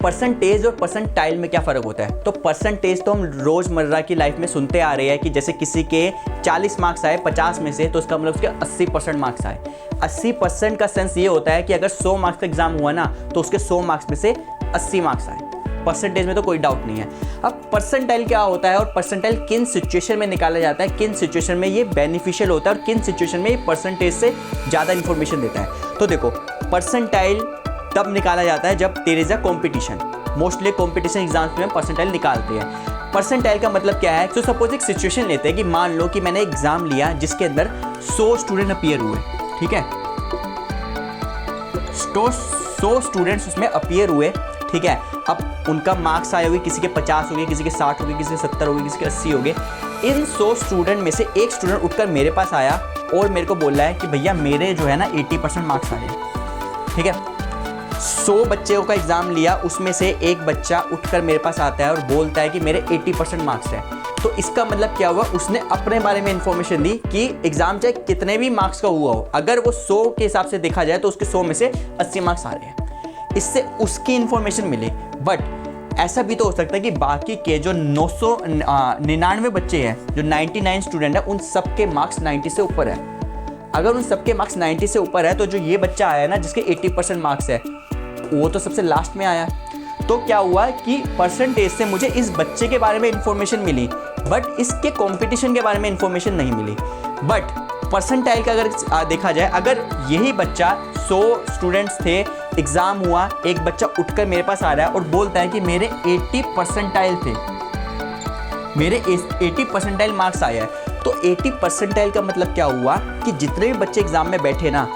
Percentage और percentile में क्या फ़र्क होता है? तो परसेंटेज तो हम रोज़मर्रा की लाइफ में सुनते आ रहे हैं कि जैसे किसी के 40 मार्क्स आए 50 में से, तो उसका मतलब उसके 80% मार्क्स आए। 80% का सेंस ये होता है कि अगर 100 मार्क्स का एग्जाम हुआ ना, तो उसके 100 मार्क्स में से 80 मार्क्स आए। परसेंटेज में तो कोई डाउट नहीं है। अब परसेंटाइल क्या होता है और परसेंटाइल किन सिचुएशन में निकाला जाता है, किन सिचुएशन में ये बेनिफिशियल होता है और किन सिचुएशन में ये परसेंटेज से ज़्यादा इन्फॉर्मेशन देता है। तो देखो, परसेंटाइल तब निकाला जाता है जब there is a competition. Mostly competition exams में परसेंटाइल निकालते हैं। परसेंटाइल का मतलब क्या है? तो सपोज एक सिचुएशन लेते हैं कि मान लो कि मैंने एग्जाम लिया जिसके अंदर 100 स्टूडेंट अपीयर हुए, ठीक है, तो 100 स्टूडेंट्स उसमें अपीयर हुए, ठीक है। अब उनका मार्क्स आए हुए, किसी के 50 हो गए, किसी के 60 हो गए, किसी के 70 हो गए, किसी के 80 हो गए। इन 100 स्टूडेंट में से एक स्टूडेंट उठकर मेरे पास आया और मेरे को बोल रहा है कि भैया मेरे जो है ना 80% मार्क्स आए, ठीक है। 100 बच्चों का एग्ज़ाम लिया, उसमें से एक बच्चा उठकर मेरे पास आता है और बोलता है कि मेरे 80% मार्क्स हैं। तो इसका मतलब क्या हुआ? उसने अपने बारे में इंफॉर्मेशन दी कि एग्ज़ाम चाहे कितने भी मार्क्स का हुआ हो, अगर वो 100 के हिसाब से देखा जाए तो उसके 100 में से 80 मार्क्स आ रहे हैं। इससे उसकी इंफॉर्मेशन मिली। बट ऐसा भी तो हो सकता है कि बाकी के जो 999 बच्चे हैं, जो 99 स्टूडेंट हैं, उन सब के मार्क्स 90 से ऊपर है। अगर उन सबके मार्क्स 90 से ऊपर है तो जो ये बच्चा आया ना जिसके 80% मार्क्स है, वो तो सबसे लास्ट में आया। तो क्या हुआ कि परसेंटेज से मुझे इस बच्चे के बारे में इंफॉर्मेशन मिली, बट इसके कंपटीशन के बारे में इंफॉर्मेशन नहीं मिली। बट परसेंटाइल का अगर देखा जाए, अगर यही बच्चा 100 स्टूडेंट्स थे, एग्ज़ाम हुआ, एक बच्चा उठकर मेरे पास आ रहा है और बोलता है कि मेरे 80 परसेंटाइल थे, मेरे 80 परसेंटाइल मार्क्स आया है। तो 80 परसेंटाइल का मतलब क्या हुआ कि जितने भी बच्चे एग्ज़ाम में बैठे ना,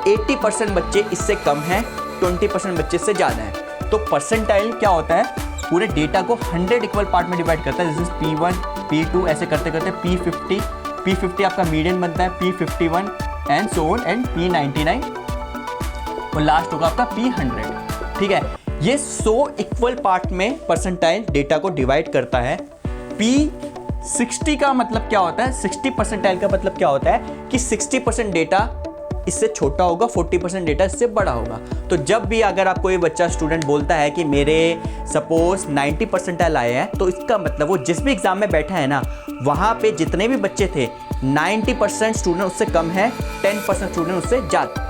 80% बच्चे इससे कम हैं, 20% बच्चे इससे ज़्यादा हैं। तो परसेंटाइल क्या होता है? पूरे डेटा को 100 इक्वल पार्ट में डिवाइड करता है, जैसे P1, P2 ऐसे करते करते P50 आपका मीडियन बनता है, P51 and so on and P99 और लास्ट होगा आपका P100, ठीक है। ये 100 इक्वल पार्ट में परसेंटाइल डेटा को डिवाइड करता है। P60 का मतलब क्या होता है? 60 परसेंटाइल का मतलब क्या होता है कि 60% डेटा इससे छोटा होगा, 40% डेटा इससे बड़ा होगा। तो जब भी अगर आपको ये बच्चा स्टूडेंट बोलता है कि मेरे सपोज 90 परसेंटाइल आए हैं, तो इसका मतलब वो जिस भी एग्ज़ाम में बैठा है ना, वहाँ पे जितने भी बच्चे थे 90% स्टूडेंट उससे कम है, 10% स्टूडेंट उससे ज़्यादा।